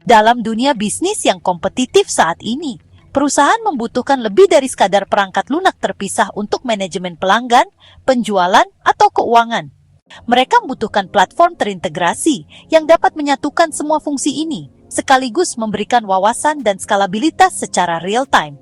Dalam dunia bisnis yang kompetitif saat ini, perusahaan membutuhkan lebih dari sekadar perangkat lunak terpisah untuk manajemen pelanggan, penjualan, atau keuangan. Mereka membutuhkan platform terintegrasi yang dapat menyatukan semua fungsi ini, sekaligus memberikan wawasan dan skalabilitas secara real-time.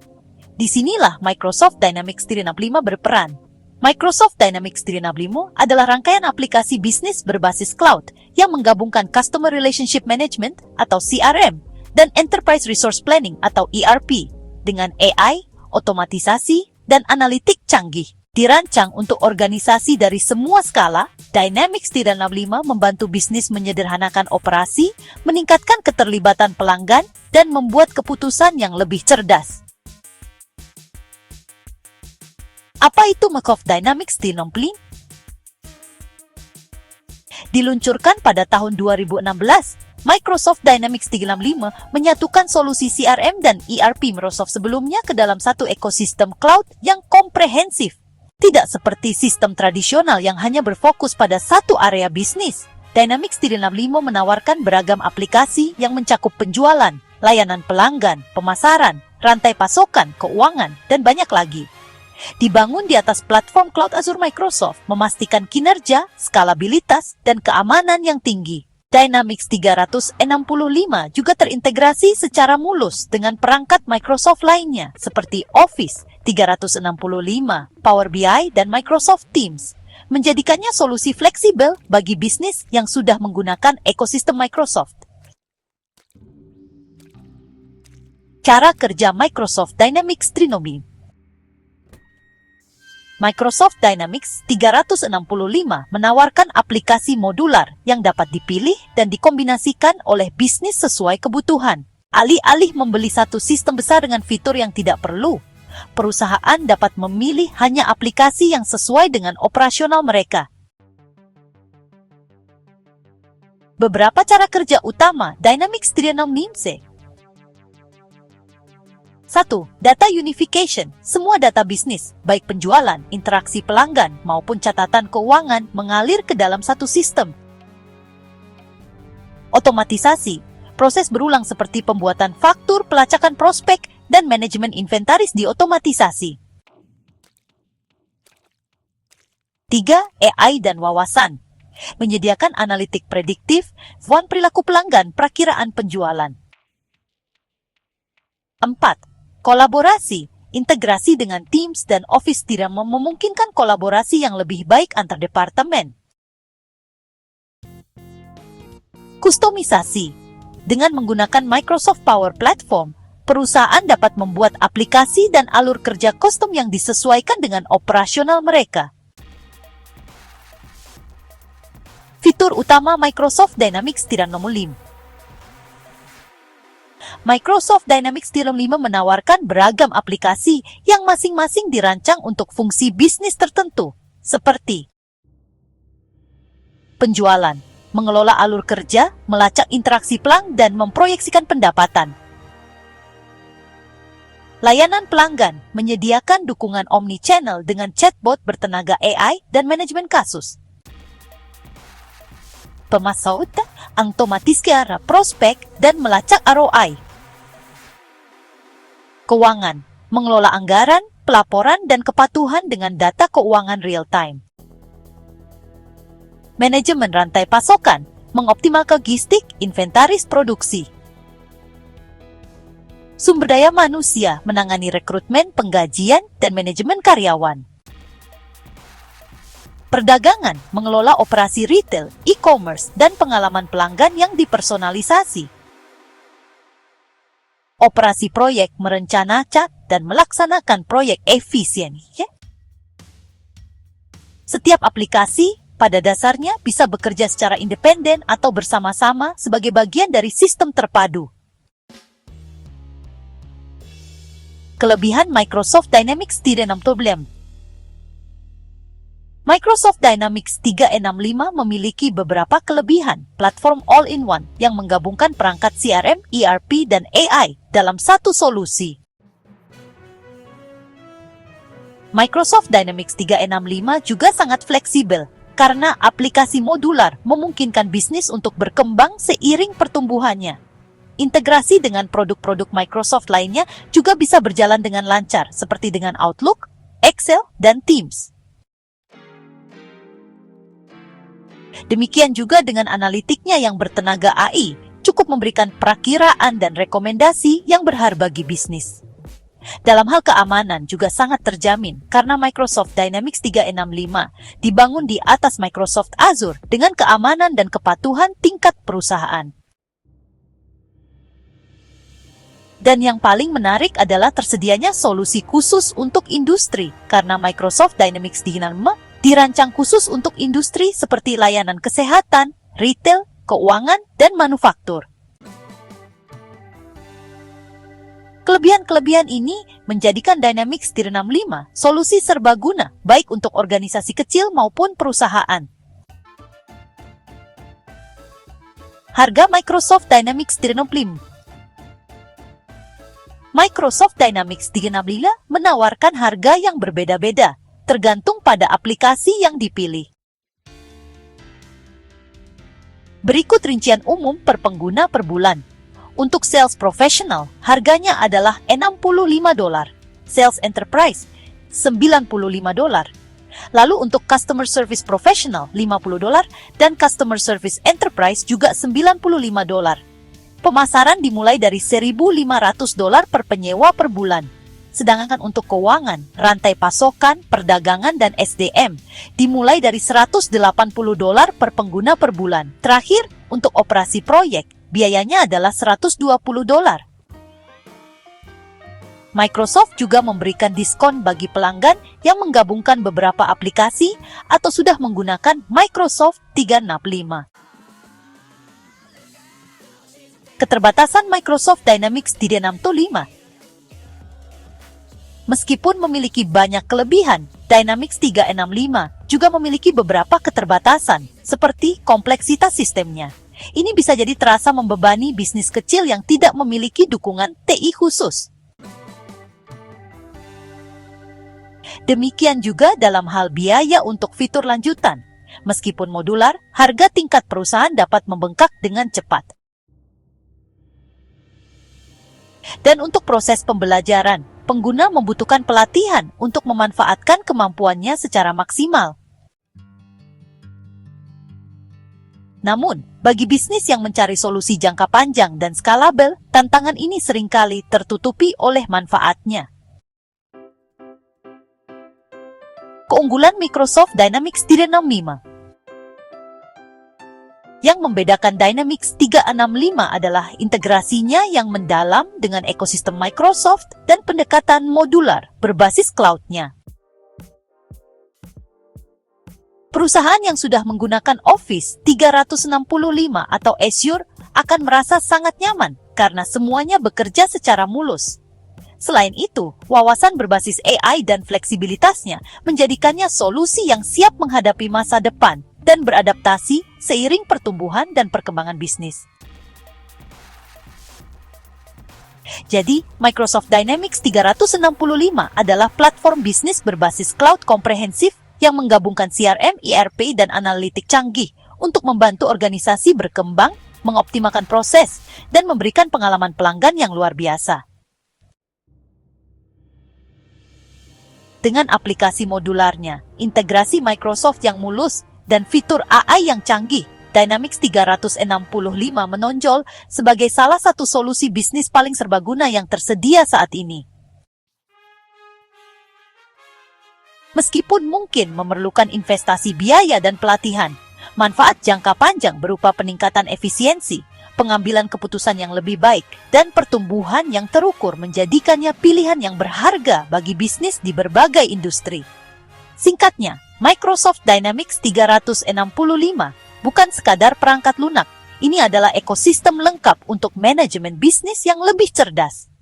Disinilah Microsoft Dynamics 365 berperan. Microsoft Dynamics 365 adalah rangkaian aplikasi bisnis berbasis cloud yang menggabungkan Customer Relationship Management atau CRM dan Enterprise Resource Planning atau ERP dengan AI, otomatisasi, dan analitik canggih. Dirancang untuk organisasi dari semua skala, Dynamics 365 membantu bisnis menyederhanakan operasi, meningkatkan keterlibatan pelanggan, dan membuat keputusan yang lebih cerdas. Apa itu Microsoft Dynamics 365? Diluncurkan pada tahun 2016, Microsoft Dynamics 365 menyatukan solusi CRM dan ERP Microsoft sebelumnya ke dalam satu ekosistem cloud yang komprehensif. Tidak seperti sistem tradisional yang hanya berfokus pada satu area bisnis, Dynamics 365 menawarkan beragam aplikasi yang mencakup penjualan, layanan pelanggan, pemasaran, rantai pasokan, keuangan, dan banyak lagi. Dibangun di atas platform cloud Azure Microsoft, memastikan kinerja, skalabilitas, dan keamanan yang tinggi. Dynamics 365 juga terintegrasi secara mulus dengan perangkat Microsoft lainnya seperti Office 365, Power BI, dan Microsoft Teams, menjadikannya solusi fleksibel bagi bisnis yang sudah menggunakan ekosistem Microsoft. Cara kerja Microsoft Dynamics 365. Microsoft Dynamics 365 menawarkan aplikasi modular yang dapat dipilih dan dikombinasikan oleh bisnis sesuai kebutuhan. Alih-alih membeli satu sistem besar dengan fitur yang tidak perlu, perusahaan dapat memilih hanya aplikasi yang sesuai dengan operasional mereka. Beberapa cara kerja utama Dynamics 365. 1. Data unification. Semua data bisnis, baik penjualan, interaksi pelanggan, maupun catatan keuangan mengalir ke dalam satu sistem. Otomatisasi. Proses berulang seperti pembuatan faktur, pelacakan prospek, dan manajemen inventaris diotomatisasi. 3. AI dan wawasan. Menyediakan analitik prediktif, perilaku pelanggan, perakiraan penjualan. 4. Kolaborasi, integrasi dengan Teams dan Office 365 memungkinkan kolaborasi yang lebih baik antar departemen. Kustomisasi. Dengan menggunakan Microsoft Power Platform, perusahaan dapat membuat aplikasi dan alur kerja custom yang disesuaikan dengan operasional mereka. Fitur utama Microsoft Dynamics 365. Microsoft Dynamics 365 menawarkan beragam aplikasi yang masing-masing dirancang untuk fungsi bisnis tertentu, seperti penjualan, mengelola alur kerja, melacak interaksi pelanggan, dan memproyeksikan pendapatan. Layanan pelanggan, menyediakan dukungan omnichannel dengan chatbot bertenaga AI dan manajemen kasus. Pemasaran, otomatisasi prospek, dan melacak ROI. Keuangan, mengelola anggaran, pelaporan, dan kepatuhan dengan data keuangan real-time. Manajemen rantai pasokan, mengoptimalkan logistik, inventaris produksi. Sumber daya manusia, menangani rekrutmen, penggajian, dan manajemen karyawan. Perdagangan, mengelola operasi retail, e-commerce, dan pengalaman pelanggan yang dipersonalisasi. Operasi proyek, merencanakan dan melaksanakan proyek efisien. Setiap aplikasi pada dasarnya bisa bekerja secara independen atau bersama-sama sebagai bagian dari sistem terpadu. Kelebihan Microsoft Dynamics 365. Microsoft Dynamics 365 memiliki beberapa kelebihan platform all-in-one yang menggabungkan perangkat CRM, ERP, dan AI dalam satu solusi. Microsoft Dynamics 365 juga sangat fleksibel karena aplikasi modular memungkinkan bisnis untuk berkembang seiring pertumbuhannya. integrasi dengan produk-produk Microsoft lainnya juga bisa berjalan dengan lancar, seperti dengan Outlook, Excel, dan Teams. Demikian juga dengan analitiknya yang bertenaga AI, cukup memberikan perakiraan dan rekomendasi yang berharga bagi bisnis. Dalam hal keamanan juga sangat terjamin karena Microsoft Dynamics 365 dibangun di atas Microsoft Azure dengan keamanan dan kepatuhan tingkat perusahaan. Dan yang paling menarik adalah tersedianya solusi khusus untuk industri karena Microsoft Dynamics 365 dirancang khusus untuk industri seperti layanan kesehatan, retail, keuangan, dan manufaktur. Kelebihan-kelebihan ini menjadikan Dynamics 365 solusi serbaguna baik untuk organisasi kecil maupun perusahaan. Harga Microsoft Dynamics 365. Microsoft Dynamics 365 menawarkan harga yang berbeda-beda, tergantung pada aplikasi yang dipilih. Berikut rincian umum per pengguna per bulan. Untuk sales profesional, harganya adalah $65. Sales enterprise, $95. Lalu untuk customer service professional, $50, dan customer service enterprise juga $95. Pemasaran dimulai dari $1.500 per penyewa per bulan. Sedangkan untuk keuangan, rantai pasokan, perdagangan, dan SDM dimulai dari $180 per pengguna per bulan. Terakhir, untuk operasi proyek, biayanya adalah $120. Microsoft juga memberikan diskon bagi pelanggan yang menggabungkan beberapa aplikasi atau sudah menggunakan Microsoft 365. Keterbatasan Microsoft Dynamics 365. Meskipun memiliki banyak kelebihan, Dynamics 365 juga memiliki beberapa keterbatasan, seperti kompleksitas sistemnya. Ini bisa jadi terasa membebani bisnis kecil yang tidak memiliki dukungan TI khusus. Demikian juga dalam hal biaya untuk fitur lanjutan. Meskipun modular, harga tingkat perusahaan dapat membengkak dengan cepat. Dan untuk proses pembelajaran, pengguna membutuhkan pelatihan untuk memanfaatkan kemampuannya secara maksimal. Namun, bagi bisnis yang mencari solusi jangka panjang dan skalabel, tantangan ini seringkali tertutupi oleh manfaatnya. Keunggulan Microsoft Dynamics 365. Yang membedakan Dynamics 365 adalah integrasinya yang mendalam dengan ekosistem Microsoft dan pendekatan modular berbasis cloud-nya. Perusahaan yang sudah menggunakan Office 365 atau Azure akan merasa sangat nyaman karena semuanya bekerja secara mulus. Selain itu, wawasan berbasis AI dan fleksibilitasnya menjadikannya solusi yang siap menghadapi masa depan dan beradaptasi seiring pertumbuhan dan perkembangan bisnis. Jadi, Microsoft Dynamics 365 adalah platform bisnis berbasis cloud komprehensif yang menggabungkan CRM, ERP, dan analitik canggih untuk membantu organisasi berkembang, mengoptimalkan proses, dan memberikan pengalaman pelanggan yang luar biasa. Dengan aplikasi modularnya, integrasi Microsoft yang mulus, dan fitur AI yang canggih, Dynamics 365 menonjol sebagai salah satu solusi bisnis paling serbaguna yang tersedia saat ini. Meskipun mungkin memerlukan investasi biaya dan pelatihan, manfaat jangka panjang berupa peningkatan efisiensi, pengambilan keputusan yang lebih baik, dan pertumbuhan yang terukur menjadikannya pilihan yang berharga bagi bisnis di berbagai industri. Singkatnya, Microsoft Dynamics 365 bukan sekadar perangkat lunak. Ini adalah ekosistem lengkap untuk manajemen bisnis yang lebih cerdas.